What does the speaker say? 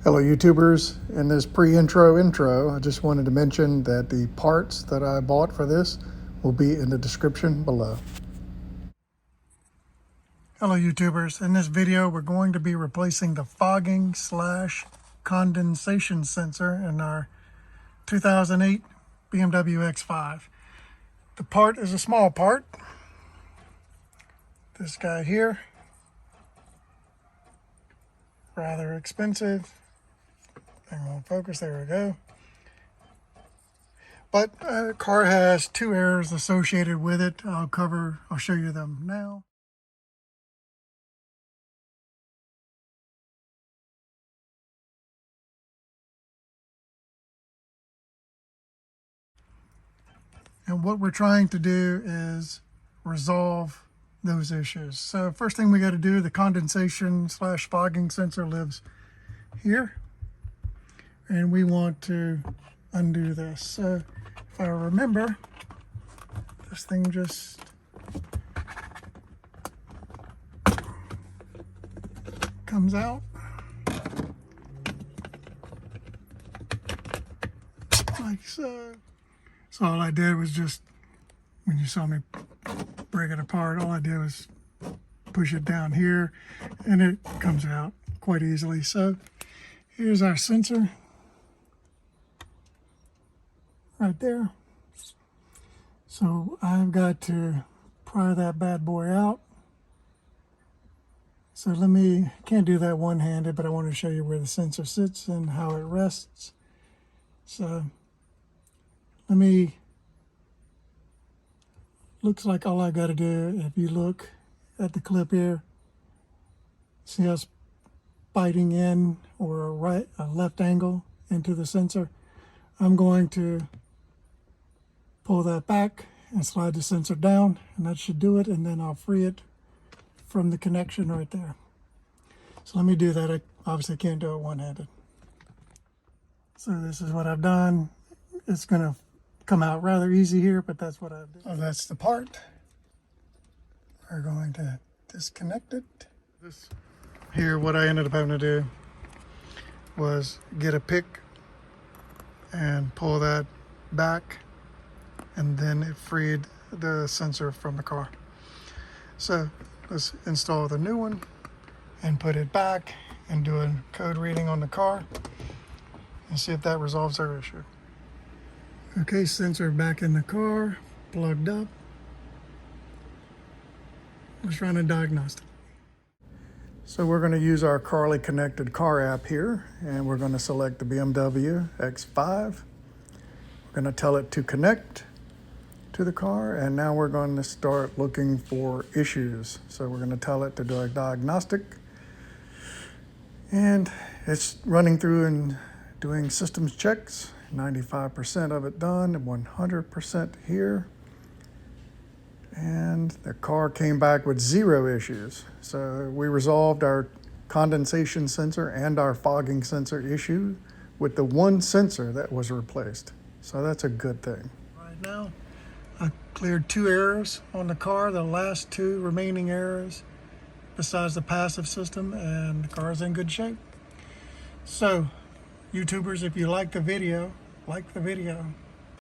Hello YouTubers, in this intro, I just wanted to mention that the parts that I bought for this will be in the description below. Hello YouTubers, in this video we're going to be replacing the fogging / condensation sensor in our 2008 BMW X5. The part is a small part. This guy here, rather expensive. Thing won't focus, there we go. But the car has 2 errors associated with it. I'll show you them now. And what we're trying to do is resolve those issues. So first thing we got to do, the condensation / fogging sensor lives here. And we want to undo this. So if I remember, this thing just comes out. Like so. So all I did was just, when you saw me break it apart, all I did was push it down here and it comes out quite easily. So here's our sensor right there. So I've got to pry that bad boy out. So can't do that one-handed, but I want to show you where the sensor sits and how it rests. So looks like all I got to do, if you look at the clip here, see us biting in, or a left angle into the sensor. I'm going to pull that back and slide the sensor down, and that should do it, and then I'll free it from the connection right there. So let me do that. I obviously can't do it one-handed. So this is what I've done. It's going to come out rather easy here, but that's what I've done. So that's the part. We're going to disconnect it. Here, what I ended up having to do was get a pick and pull that back, and then it freed the sensor from the car. So let's install the new one and put it back and do a code reading on the car and see if that resolves our issue. Okay, sensor back in the car, plugged up. Let's run a diagnostic. So we're going to use our Carly connected car app here, and we're going to select the BMW X5. We're going to tell it to connect to the car, and now we're going to start looking for issues. So we're going to tell it to do a diagnostic, and it's running through and doing systems checks. 95% of it done, and 100% here. And the car came back with 0 issues. So we resolved our condensation sensor and our fogging sensor issue with the one sensor that was replaced. So that's a good thing. Right now, I cleared 2 errors on the car, the last 2 remaining errors, besides the passive system, and the car is in good shape. So, YouTubers, if you like the video, like the video,